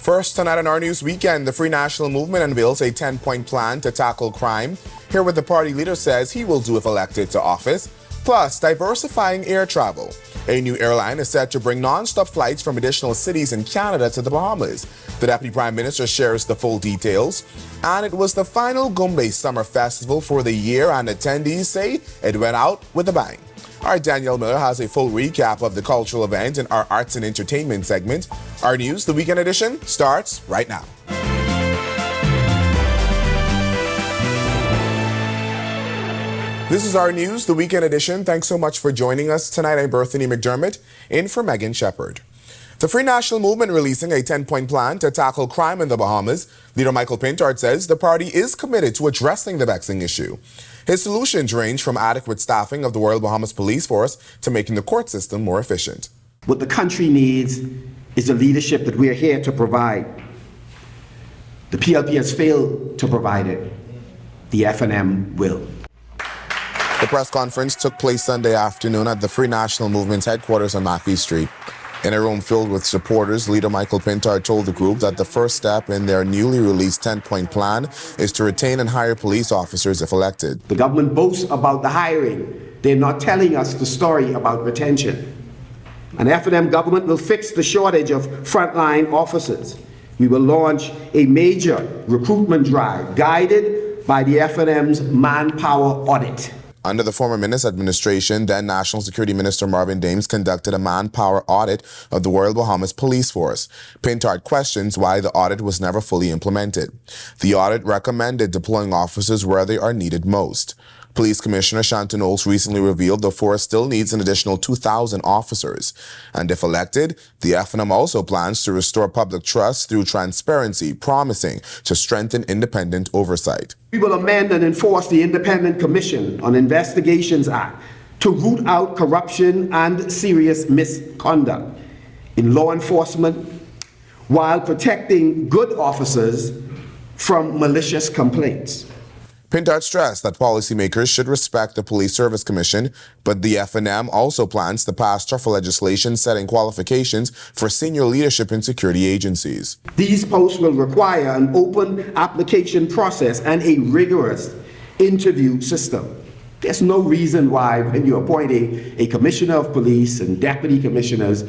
First, tonight on Our News Weekend, the Free National Movement unveils a 10-point plan to tackle crime. Here what the party leader says he will do if elected to office. Plus, diversifying air travel. A new airline is set to bring non-stop flights from additional cities in Canada to the Bahamas. The Deputy Prime Minister shares the full details. And it was the final Gombe Summer Festival for the year, and attendees say it went out with a bang. Our Danielle Miller has a full recap of the cultural event in our arts and entertainment segment. Our News, the Weekend Edition, starts right now. This is Our News, the Weekend Edition. Thanks so much for joining us tonight. I'm Berthany McDermott, in for Megan Shepard. The Free National Movement releasing a 10-point plan to tackle crime in the Bahamas. Leader Michael Pintard says the party is committed to addressing the vexing issue. His solutions range from adequate staffing of the Royal Bahamas Police Force to making the court system more efficient. What the country needs is the leadership that we are here to provide. The PLP has failed to provide it. The FNM will. The press conference took place Sunday afternoon at the Free National Movement's headquarters on Mackey Street. In a room filled with supporters, Leader Michael Pintard told the group that the first step in their newly released 10-point plan is to retain and hire police officers if elected. The government boasts about the hiring. They're not telling us the story about retention. An FNM government will fix the shortage of frontline officers. We will launch a major recruitment drive guided by the FNM's manpower audit. Under the former Minister administration, then National Security Minister Marvin Dames conducted a manpower audit of the Royal Bahamas Police Force. Pintard questions why the audit was never fully implemented. The audit recommended deploying officers where they are needed most. Police Commissioner Shanton Olds recently revealed the force still needs an additional 2,000 officers. And if elected, the FNM also plans to restore public trust through transparency, promising to strengthen independent oversight. We will amend and enforce the Independent Commission on Investigations Act to root out corruption and serious misconduct in law enforcement while protecting good officers from malicious complaints. Pintard stressed that policymakers should respect the Police Service Commission, but the FNM also plans to pass tougher legislation setting qualifications for senior leadership in security agencies. These posts will require an open application process and a rigorous interview system. There's no reason why, when you're appointing a commissioner of police and deputy commissioners,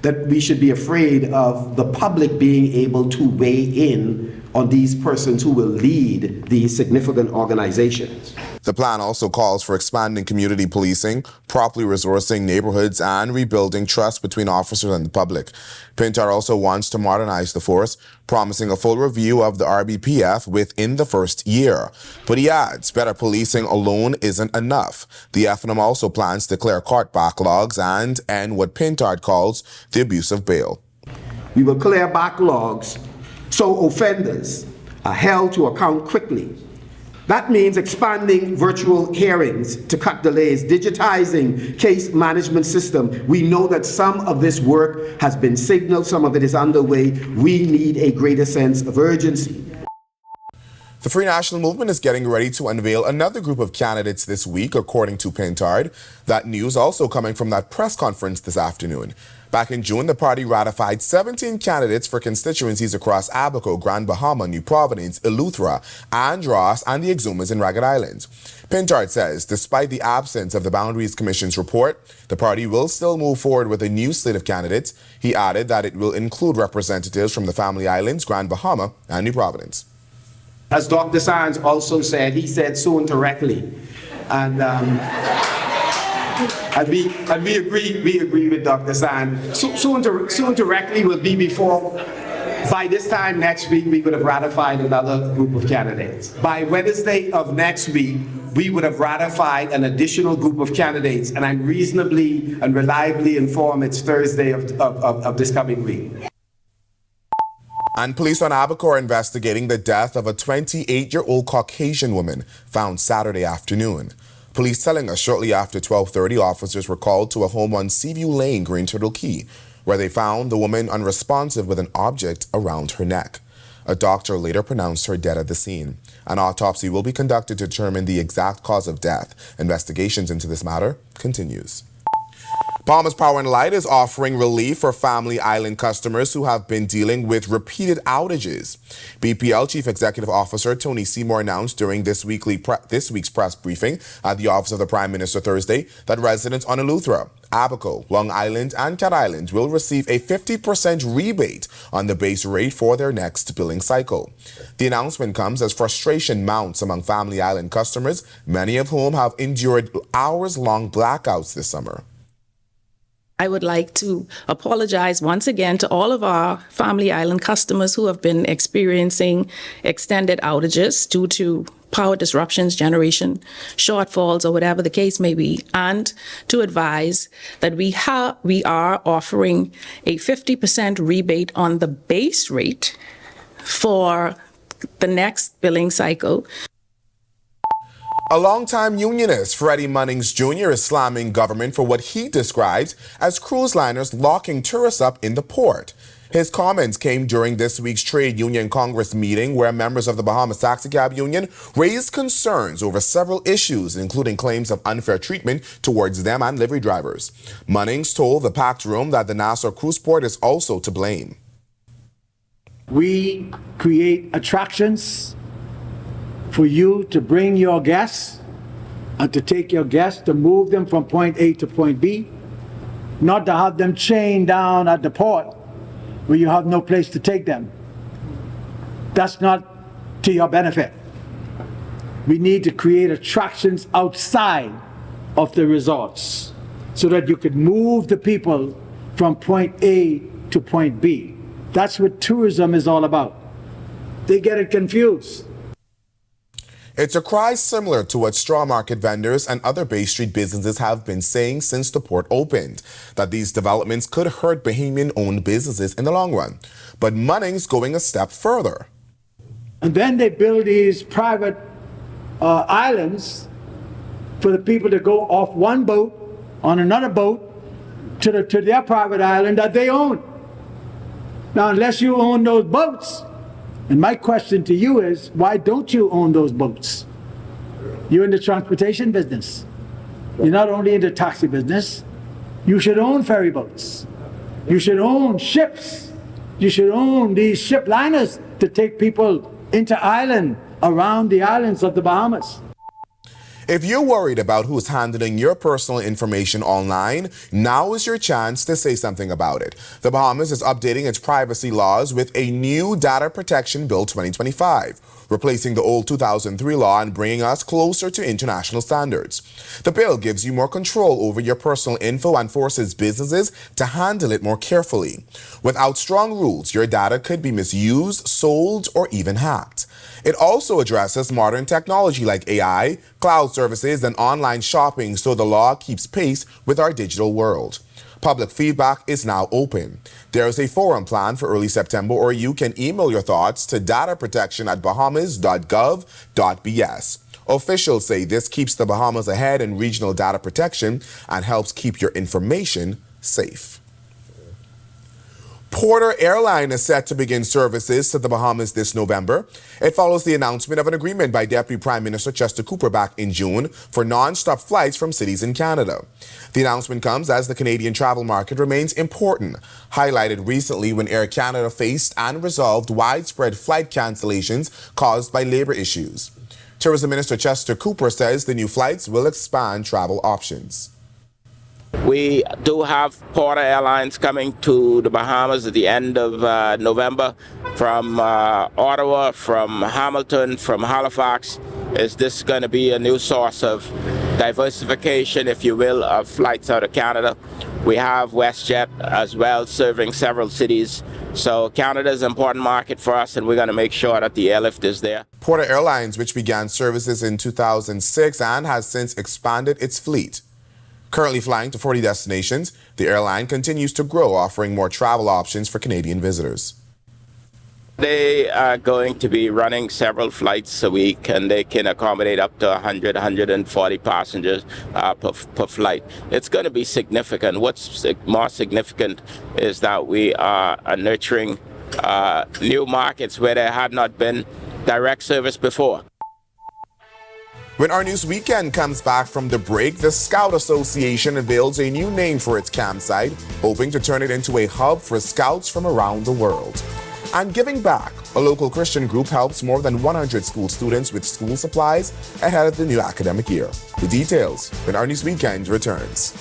that we should be afraid of the public being able to weigh in on these persons who will lead these significant organizations. The plan also calls for expanding community policing, properly resourcing neighborhoods, and rebuilding trust between officers and the public. Pintard also wants to modernize the force, promising a full review of the RBPF within the first year. But he adds, better policing alone isn't enough. The FNM also plans to clear court backlogs and end what Pintard calls the abuse of bail. We will clear backlogs so offenders are held to account quickly. That means expanding virtual hearings to cut delays, digitizing case management system. We know that some of this work has been signaled, some of it is underway. We need a greater sense of urgency. The Free National Movement is getting ready to unveil another group of candidates this week, according to Pintard. That news also coming from that press conference this afternoon. Back in June, the party ratified 17 candidates for constituencies across Abaco, Grand Bahama, New Providence, Eleuthera, Andros, and the Exumas in Ragged Island. Pintard says, despite the absence of the Boundaries Commission's report, the party will still move forward with a new slate of candidates. He added that it will include representatives from the Family Islands, Grand Bahama, and New Providence. As Dr. Sands also said, he said soon directly. And we agree with Dr. Sand. Soon directly will be before, by this time next week, we would have ratified another group of candidates. By Wednesday of next week, we would have ratified an additional group of candidates, and I'm reasonably and reliably informed it's Thursday of this coming week. And police on Abaco are investigating the death of a 28-year-old Caucasian woman found Saturday afternoon. Police telling us shortly after 12:30, officers were called to a home on Seaview Lane, Green Turtle Key, where they found the woman unresponsive with an object around her neck. A doctor later pronounced her dead at the scene. An autopsy will be conducted to determine the exact cause of death. Investigations into this matter continues. Bahamas Power and Light is offering relief for Family Island customers who have been dealing with repeated outages. BPL Chief Executive Officer Tony Seymour announced during this week's press briefing at the Office of the Prime Minister Thursday that residents on Eleuthera, Abaco, Long Island, and Cat Island will receive a 50% rebate on the base rate for their next billing cycle. The announcement comes as frustration mounts among Family Island customers, many of whom have endured hours-long blackouts this summer. I would like to apologize once again to all of our Family Island customers who have been experiencing extended outages due to power disruptions, generation shortfalls, or whatever the case may be, and to advise that we are offering a 50% rebate on the base rate for the next billing cycle. A longtime unionist, Freddie Munnings Jr., is slamming government for what he describes as cruise liners locking tourists up in the port. His comments came during this week's Trade Union Congress meeting where members of the Bahamas Taxicab Union raised concerns over several issues, including claims of unfair treatment towards them and livery drivers. Munnings told the packed room that the Nassau Cruise Port is also to blame. We create attractions for you to bring your guests and to take your guests to move them from point A to point B, not to have them chained down at the port where you have no place to take them. That's not to your benefit. We need to create attractions outside of the resorts so that you could move the people from point A to point B. That's what tourism is all about. They get it confused. It's a cry similar to what straw market vendors and other Bay Street businesses have been saying since the port opened, that these developments could hurt Bahamian-owned businesses in the long run. But Munnings going a step further. And then they build these private islands for the people to go off one boat on another boat to their private island that they own. Now, unless you own those boats, and my question to you is, why don't you own those boats? You're in the transportation business. You're not only in the taxi business. You should own ferry boats. You should own ships. You should own these ship liners to take people into island, around the islands of the Bahamas. If you're worried about who's handling your personal information online, now is your chance to say something about it. The Bahamas is updating its privacy laws with a new Data Protection Bill 2025, replacing the old 2003 law and bringing us closer to international standards. The bill gives you more control over your personal info and forces businesses to handle it more carefully. Without strong rules, your data could be misused, sold, or even hacked. It also addresses modern technology like AI, cloud services, and online shopping so the law keeps pace with our digital world. Public feedback is now open. There is a forum planned for early September, or you can email your thoughts to dataprotection@bahamas.gov.bs. Officials say this keeps the Bahamas ahead in regional data protection and helps keep your information safe. Porter Airline is set to begin services to the Bahamas this November. It follows the announcement of an agreement by Deputy Prime Minister Chester Cooper back in June for non-stop flights from cities in Canada. The announcement comes as the Canadian travel market remains important, highlighted recently when Air Canada faced and resolved widespread flight cancellations caused by labor issues. Tourism Minister Chester Cooper says the new flights will expand travel options. We do have Porter Airlines coming to the Bahamas at the end of November from Ottawa, from Hamilton, from Halifax. Is this going to be a new source of diversification, if you will, of flights out of Canada? We have WestJet as well, serving several cities. So Canada is an important market for us, and we're going to make sure that the airlift is there. Porter Airlines, which began services in 2006 and has since expanded its fleet. Currently flying to 40 destinations, the airline continues to grow, offering more travel options for Canadian visitors. They are going to be running several flights a week, and they can accommodate up to 100, 140 passengers per flight. It's going to be significant. What's more significant is that we are nurturing new markets where there had not been direct service before. When our news weekend comes back from the break, the Scout Association unveils a new name for its campsite, hoping to turn it into a hub for scouts from around the world. And Giving Back, a local Christian group, helps more than 100 school students with school supplies ahead of the new academic year. The details when our news weekend returns.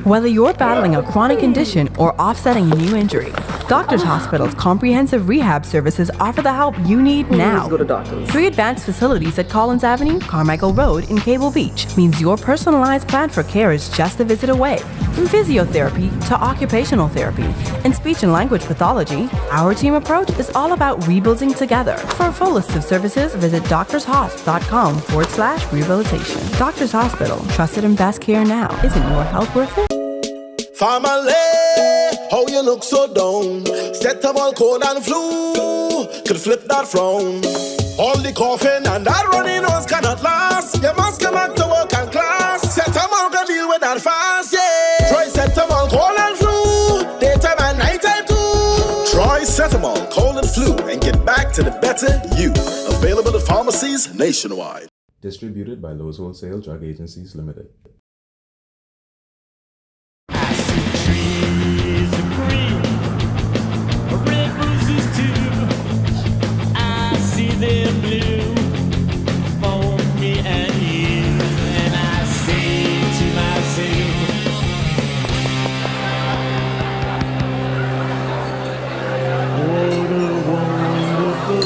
Whether you're battling a chronic condition or offsetting a new injury, Doctors Hospital's comprehensive rehab services offer the help you need now. Go to doctors. 3 advanced facilities at Collins Avenue, Carmichael Road, and Cable Beach means your personalized plan for care is just a visit away. From physiotherapy to occupational therapy and speech and language pathology, our team approach is all about rebuilding together. For a full list of services, visit doctorshosp.com/rehabilitation. Doctors Hospital, trusted and best care now. Isn't your health worth it? Family, how you look so down? Set up all cold and flu, could flip that frown. All the coughing and that runny nose cannot last. You must come back to work and class. Set up all can deal with that fast, yeah. Try set up all cold and flu, daytime and nighttime too. Try Cetamol, cold and flu, and get back to the better you. Available at pharmacies nationwide. Distributed by Lowe's Wholesale Drug Agencies Limited. They're blue for me and you, and I say to myself, what a wonderful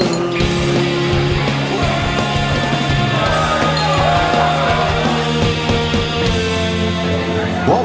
Whoa.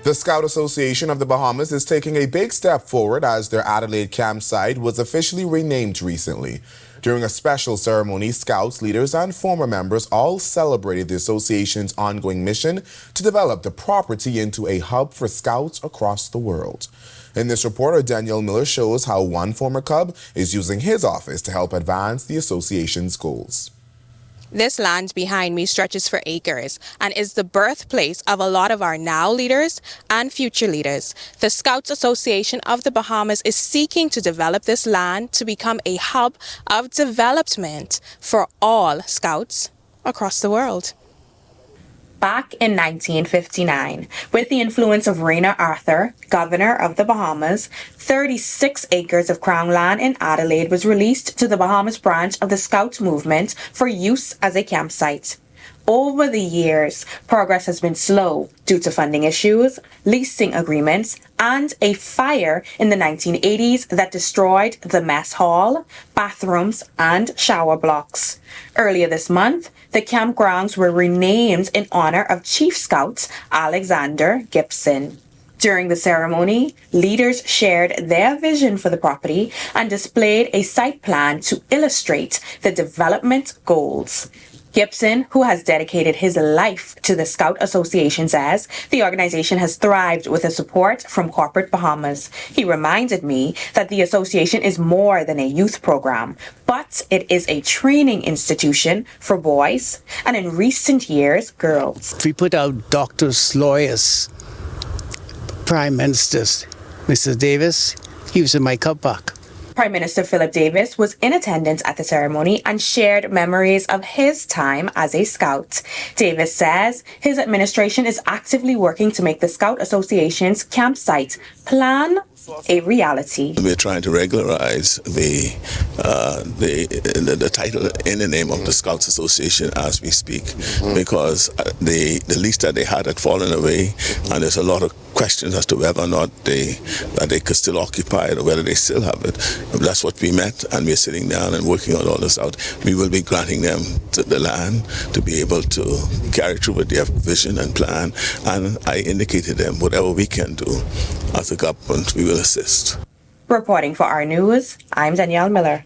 The Scout Association of the Bahamas is taking a big step forward as their Adelaide campsite was officially renamed recently. During a special ceremony, Scouts, leaders, and former members all celebrated the association's ongoing mission to develop the property into a hub for Scouts across the world. In this report, Danielle Miller shows how one former Cub is using his office to help advance the association's goals. This land behind me stretches for acres and is the birthplace of a lot of our now leaders and future leaders. The Scouts Association of the Bahamas is seeking to develop this land to become a hub of development for all Scouts across the world. Back in 1959, with the influence of Rainer Arthur, governor of the Bahamas, 36 acres of Crown land in Adelaide was released to the Bahamas branch of the Scouts movement for use as a campsite. Over the years, progress has been slow due to funding issues, leasing agreements, and a fire in the 1980s that destroyed the mess hall, bathrooms, and shower blocks. Earlier this month, the campgrounds were renamed in honor of Chief Scout Alexander Gibson. During the ceremony, leaders shared their vision for the property and displayed a site plan to illustrate the development goals. Gibson, who has dedicated his life to the Scout Association, says the organization has thrived with the support from corporate Bahamas. He reminded me that the association is more than a youth program, but it is a training institution for boys and in recent years, girls. We put out doctors, lawyers, prime ministers. Mr. Davis, he was in my cup back. Prime Minister Philip Davis was in attendance at the ceremony and shared memories of his time as a Scout. Davis says his administration is actively working to make the Scout Association's campsite plan a reality. We're trying to regularize the title in the name of the Scouts Association as we speak, because the lease that they had fallen away, and there's a lot of questions as to whether or not they could still occupy it or whether they still have it. That's what we met, and we're sitting down and working on all this out. We will be granting them the land to be able to carry through with their vision and plan, and I indicated them whatever we can do as a government, we will assist. Reporting for Our News, I'm Danielle Miller.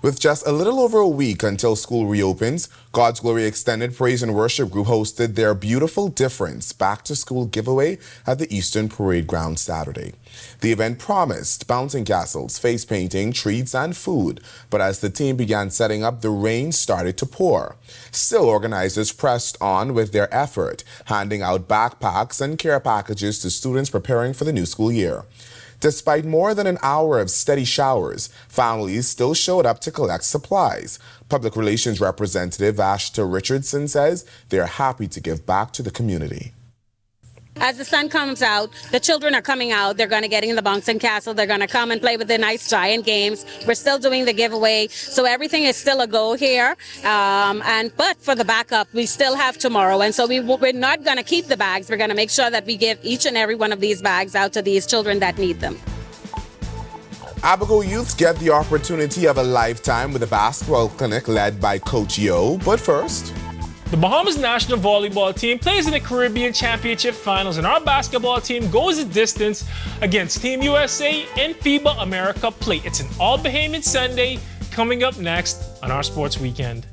With just a little over a week until school reopens, God's Glory Extended Praise and Worship Group hosted their Beautiful Difference Back to School giveaway at the Eastern Parade Ground Saturday. The event promised bouncing castles, face painting, treats, and food, but as the team began setting up, the rain started to pour. Still, organizers pressed on with their effort, handing out backpacks and care packages to students preparing for the new school year. Despite more than an hour of steady showers, families still showed up to collect supplies. Public Relations Representative Ashta Richardson says they're happy to give back to the community. As the sun comes out, the children are coming out. They're going to get in the bouncing castle. They're going to come and play with the nice giant games. We're still doing the giveaway. So everything is still a go here. But for the backup, we still have tomorrow. And so we're not going to keep the bags. We're going to make sure that we give each and every one of these bags out to these children that need them. Abaco youths get the opportunity of a lifetime with a basketball clinic led by Coach Yo. But first, the Bahamas national volleyball team plays in the Caribbean Championship Finals, and our basketball team goes the distance against Team USA in FIBA America Plate. It's an all-Bahamian Sunday coming up next on our Sports Weekend.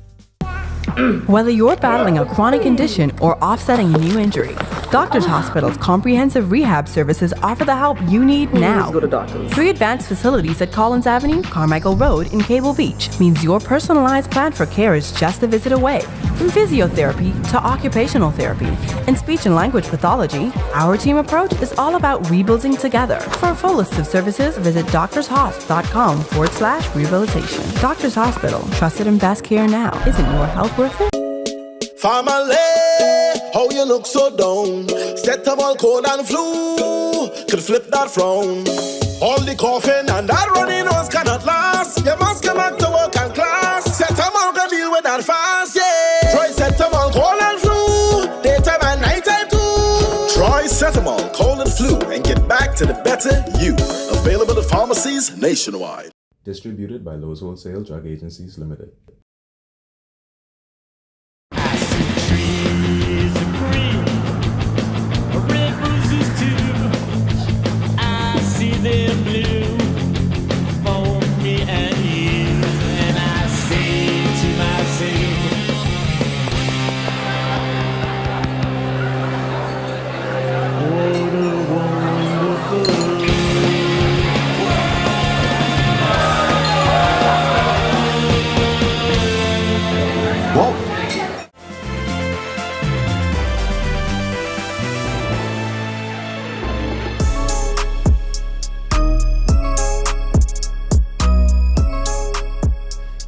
Whether you're battling a chronic condition or offsetting a new injury, Doctors Hospital's comprehensive rehab services offer the help you need now. Go to doctors. 3 advanced facilities at Collins Avenue, Carmichael Road in Cable Beach means your personalized plan for care is just a visit away. From physiotherapy to occupational therapy and speech and language pathology, our team approach is all about rebuilding together. For a full list of services, visit doctorshosp.com/rehabilitation. Doctors Hospital, trusted and best care now. Isn't your health worth it? Family, how you look so down? Set up all cold and flu, could flip that frown. All the coughing and that runny nose cannot last. You must come back to work and class. Set up all can deal with that fast, yeah. Try set up all cold and flu, daytime and nighttime too. Try Cetamol, cold and flu, and get back to the better you. Available at pharmacies nationwide. Distributed by Lowe's Wholesale Drug Agencies Limited. They're blue for me and you, and I say to myself, what a wonderful Whoa.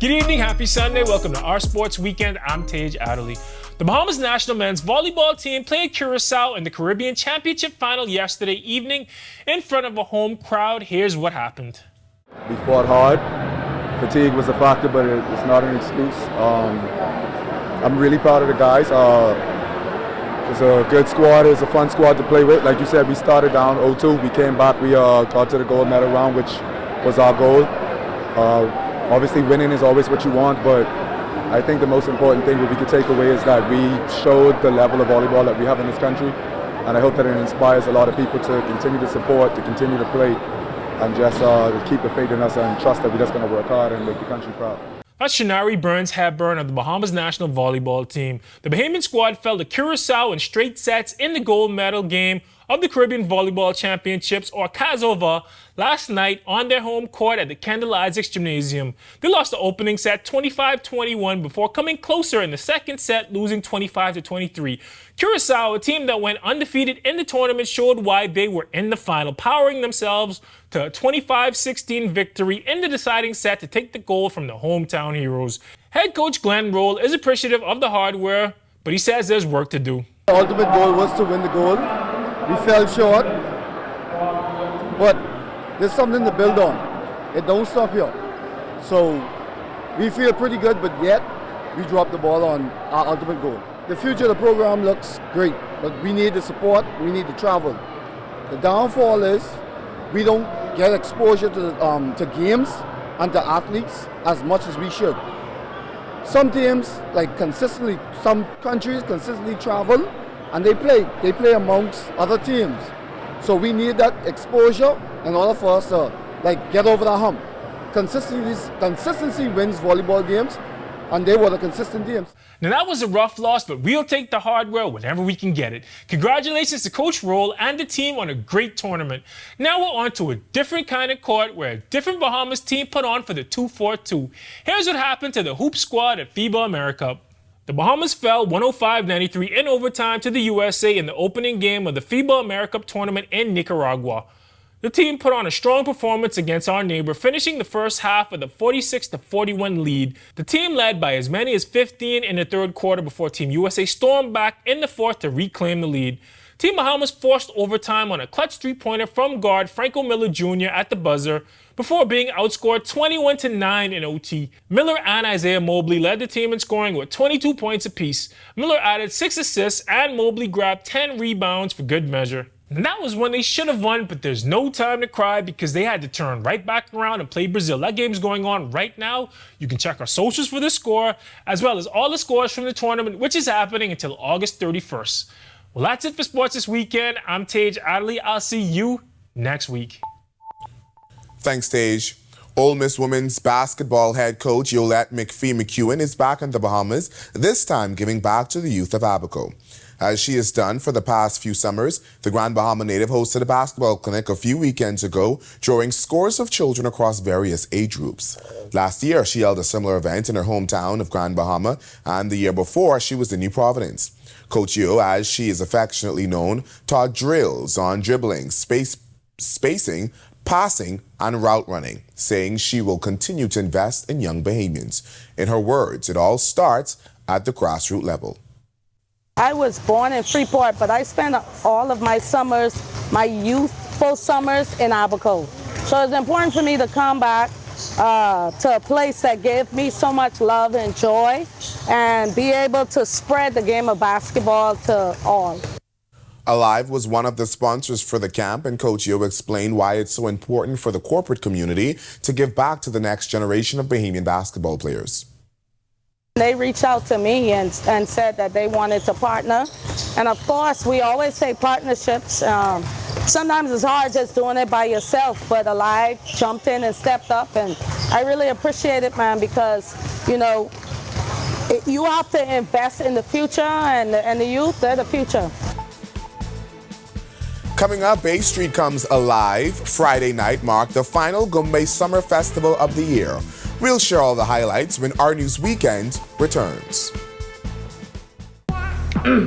Good evening, happy Sunday. Welcome to our Sports Weekend. I'm Tage Adderley. The Bahamas national men's volleyball team played Curacao in the Caribbean Championship Final yesterday evening in front of a home crowd. Here's what happened. We fought hard. Fatigue was a factor, but it's not an excuse. I'm really proud of the guys. It's a good squad. It's a fun squad to play with. Like you said, we started down 0-2. We came back. We got to the gold medal round, which was our goal. Obviously, winning is always what you want, but I think the most important thing that we could take away is that we showed the level of volleyball that we have in this country, and I hope that it inspires a lot of people to continue to support, to continue to play, and just keep the faith in us and trust that we're just going to work hard and make the country proud. That's Shanari Burns-Hepburn of the Bahamas national volleyball team. The Bahamian squad fell to Curacao in straight sets in the gold medal game of the Caribbean Volleyball Championships, or CASOVA, last night on their home court at the Kendall Isaacs Gymnasium. They lost the opening set 25-21 before coming closer in the second set, losing 25-23. Curacao, a team that went undefeated in the tournament, showed why they were in the final, powering themselves to a 25-16 victory in the deciding set to take the gold from the hometown heroes. Head coach Glenn Roll is appreciative of the hardware, but he says there's work to do. The ultimate goal was to win the gold. We fell short, but there's something to build on. It don't stop here. So we feel pretty good, but yet we dropped the ball on our ultimate goal. The future of the program looks great, but we need the support, we need the travel. The downfall is we don't get exposure to games and to athletes as much as we should. Some teams, some countries consistently travel and they play amongst other teams. So we need that exposure in order for us to get over the hump. consistency wins volleyball games, and they were the consistent games. Now that was a rough loss, but we'll take the hardware whenever we can get it. Congratulations to Coach Roll and the team on a great tournament. Now we're on to a different kind of court where a different Bahamas team put on for the 2-4-2. Here's what happened to the Hoop Squad at FIBA America. The Bahamas fell 105-93 in overtime to the USA in the opening game of the FIBA America tournament in Nicaragua. The team put on a strong performance against our neighbor, finishing the first half with a 46-41 lead. The team led by as many as 15 in the third quarter before Team USA stormed back in the fourth to reclaim the lead. Team Bahamas forced overtime on a clutch three-pointer from guard Franco Miller Jr. at the buzzer before being outscored 21-9 in OT. Miller and Isaiah Mobley led the team in scoring with 22 points apiece. Miller added 6 assists and Mobley grabbed 10 rebounds for good measure. And that was when they should have won, but there's no time to cry because they had to turn right back around and play Brazil. That game's going on right now. You can check our socials for the score, as well as all the scores from the tournament, which is happening until August 31st. Well, that's it for sports this weekend. I'm Tage Adderley. I'll see you next week. Thanks, Tage. Ole Miss women's basketball head coach Yolette McPhee-McEwen is back in the Bahamas, this time giving back to the youth of Abaco. As she has done for the past few summers, the Grand Bahama native hosted a basketball clinic a few weekends ago, drawing scores of children across various age groups. Last year, she held a similar event in her hometown of Grand Bahama, and the year before, she was in New Providence. Coach Yo, as she is affectionately known, taught drills on dribbling, spacing, passing, and route running, saying she will continue to invest in young Bahamians. In her words, it all starts at the grassroots level. I was born in Freeport, but I spent all of my summers, my youthful summers in Abaco. So it's important for me to come back to a place that gave me so much love and joy and be able to spread the game of basketball to all. Alive was one of the sponsors for the camp, and Coach Yo explained why it's so important for the corporate community to give back to the next generation of Bahamian basketball players. They reached out to me and said that they wanted to partner. And of course, we always say partnerships. Sometimes it's hard just doing it by yourself, but Alive jumped in and stepped up. And I really appreciate it, man, because, you know, you have to invest in the future, and the youth, they're the future. Coming up, Bay Street Comes Alive. Friday night marked the final Gombe Summer Festival of the year. We'll share all the highlights when Our News Weekend returns.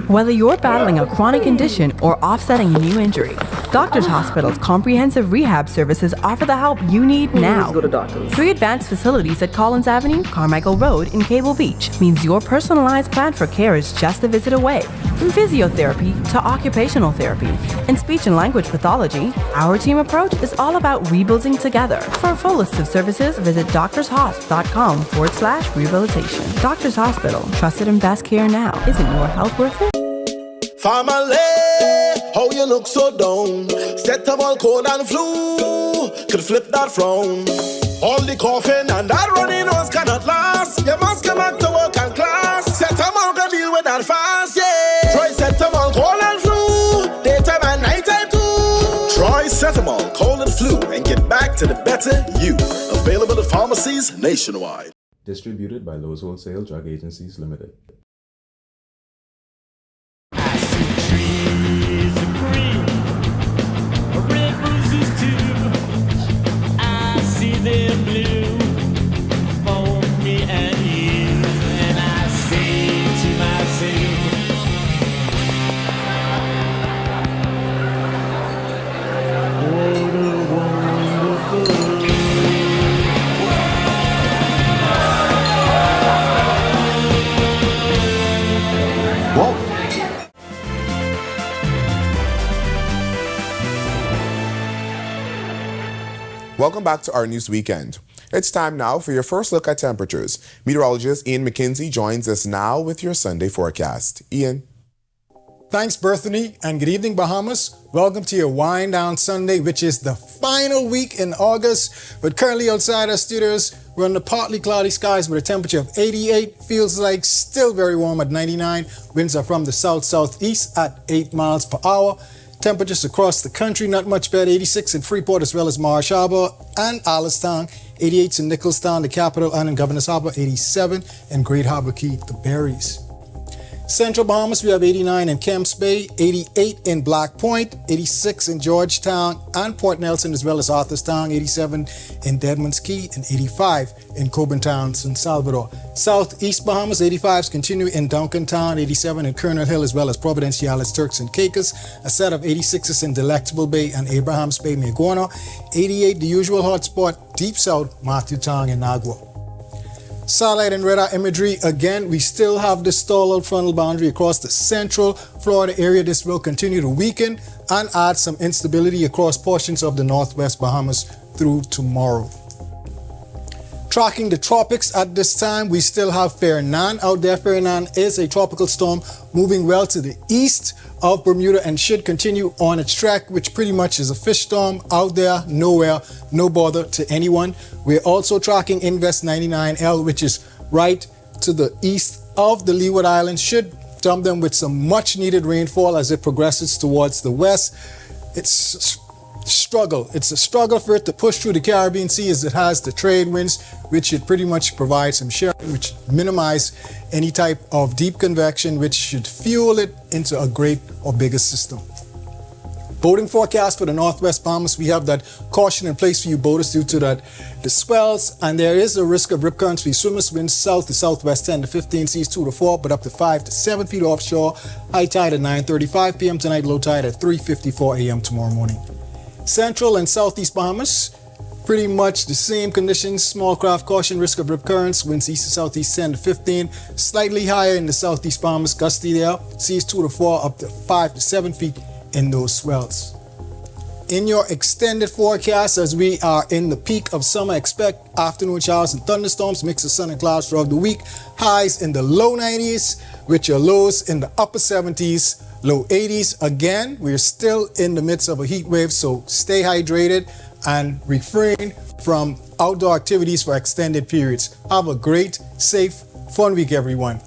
Whether you're battling a chronic condition or offsetting a new injury, Doctors Hospital's comprehensive rehab services offer the help you need now. Go to doctors. 3 advanced facilities at Collins Avenue, Carmichael Road, in Cable Beach means your personalized plan for care is just a visit away. From physiotherapy to occupational therapy and speech and language pathology, our team approach is all about rebuilding together. For a full list of services, visit doctorshosp.com/rehabilitation. Doctors Hospital, trusted and best care now. Isn't your health worth it? Family, how you look so down? Set up all cold and flu, could flip that frown. All the coughing and that running nose cannot last. You must come back to work and class. Set up all can deal with that fast, yeah. Try set up all cold and flu, daytime and nighttime too. Try Setamol, cold and flu, and get back to the better you. Available at pharmacies nationwide. Distributed by Lowe's Wholesale Drug Agencies Limited. They're blue for me and you, and I say to myself, what a wonderful Welcome back to Our News Weekend. It's time now for your first look at temperatures. Meteorologist Ian McKenzie joins us now with your Sunday forecast. Ian. Thanks, Berthany, and good evening, Bahamas. Welcome to your Wind Down Sunday, which is the final week in August. But currently outside our studios, we're under partly cloudy skies with a temperature of 88. Feels like still very warm at 99. Winds are from the south-southeast at 8 miles per hour. Temperatures across the country, not much better. 86 in Freeport as well as Marsh Harbor and Allenstown. 88 in Nicholstown, the capital, and in Governor's Harbor. 87 in Great Harbor Key, the Berries. Central Bahamas, we have 89 in Kemps Bay, 88 in Black Point, 86 in Georgetown and Port Nelson, as well as Arthurstown, 87 in Deadman's Key, and 85 in Coburn Town, San Salvador. Southeast Bahamas, 85s continue in Duncantown, 87 in Colonel Hill, as well as Providenciales, Turks and Caicos. A set of 86s in Delectable Bay and Abrahams Bay, Maguana. 88, the usual hotspot, Deep South, Matthewtown and Nagua. Satellite and radar imagery, again, we still have the stall-out frontal boundary across the central Florida area. This will continue to weaken and add some instability across portions of the northwest Bahamas through tomorrow. Tracking the tropics at this time, we still have Fernand out there. Fernand is a tropical storm moving well to the east of Bermuda and should continue on its track, which pretty much is a fish storm out there, nowhere, no bother to anyone. We're also tracking Invest 99L, which is right to the east of the Leeward Islands, should dump them with some much needed rainfall as it progresses towards the west. It's a struggle for it to push through the Caribbean Sea as it has the trade winds, which should pretty much provide some sharing, which minimize any type of deep convection, which should fuel it into a great or bigger system. Boating forecast for the northwest Bahamas, we have that caution in place for you boaters due to that the swells, and there is a risk of rip currents for you swimmers. Winds south to southwest 10 to 15, seas 2 to 4, but up to 5 to 7 feet offshore. High tide at 9:35 p.m. tonight, low tide at 3:54 a.m. tomorrow morning. Central and southeast Bahamas, pretty much the same conditions. Small craft caution, risk of rip currents. Winds east to southeast 10 to 15. Slightly higher in the southeast Bahamas, gusty there. Seas 2 to 4, up to 5 to 7 feet in those swells. In your extended forecast, as we are in the peak of summer, expect afternoon showers and thunderstorms, mix of sun and clouds throughout the week. Highs in the low 90s, with your lows in the upper 70s. Low 80s. Again, we're still in the midst of a heat wave, so stay hydrated and refrain from outdoor activities for extended periods. Have a great, safe, fun week, everyone.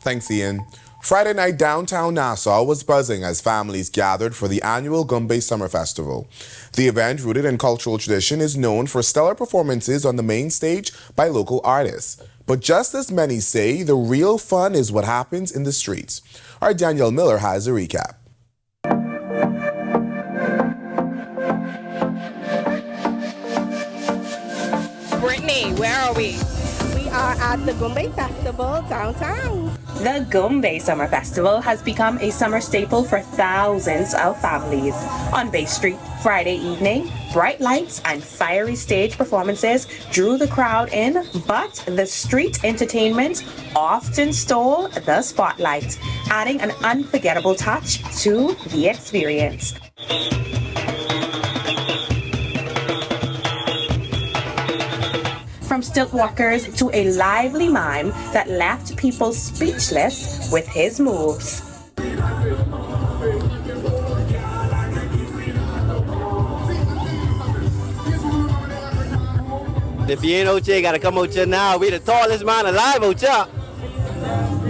Thanks, Ian. Friday night downtown Nassau was buzzing as families gathered for the annual Gumbe Summer Festival. The event, rooted in cultural tradition, is known for stellar performances on the main stage by local artists. But just as many say, the real fun is what happens in the streets. Our Danielle Miller has a recap. Brittany, where are we? We are at the Gumbe Festival downtown. The Gumbe Summer Festival has become a summer staple for thousands of families. On Bay Street, Friday evening, bright lights and fiery stage performances drew the crowd in, but the street entertainment often stole the spotlight, adding an unforgettable touch to the experience. From stilt walkers to a lively mime that left people speechless with his moves. If you ain't out here, you gotta come out here now. We the tallest man alive out here.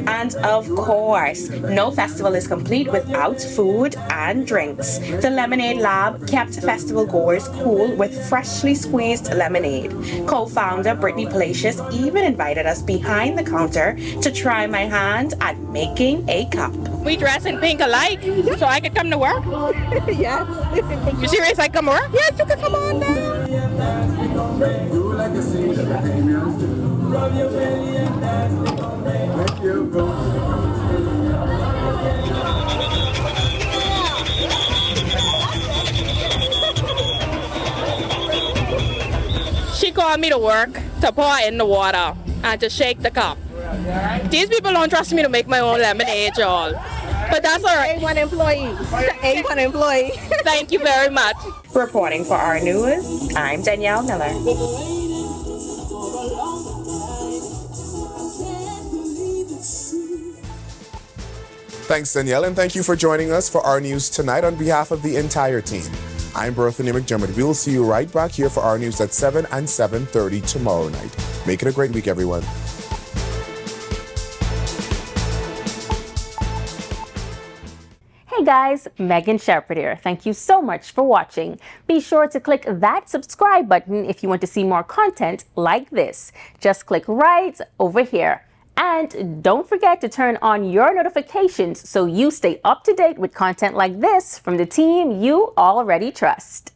And of course, no festival is complete without food and drinks. The Lemonade Lab kept festival goers cool with freshly squeezed lemonade. Co-founder Brittany Palacios even invited us behind the counter to try my hand at making a cup. We dress in pink alike, so I could come to work? Yes. You serious? I come to work? Yes, you can come on now. Thank you. She called me to work to pour in the water and to shake the cup. These people don't trust me to make my own lemonade, y'all. But that's all right. A1 employee. A1 employee. Thank you very much. Reporting for Our News, I'm Danielle Miller. Thanks, Danielle, and thank you for joining us for Our News tonight on behalf of the entire team. I'm Berthany McDermott. We will see you right back here for Our News at 7 and 7:30 tomorrow night. Make it a great week, everyone. Hey guys, Megan Shepherd here. Thank you so much for watching. Be sure to click that subscribe button if you want to see more content like this. Just click right over here. And don't forget to turn on your notifications so you stay up to date with content like this from the team you already trust.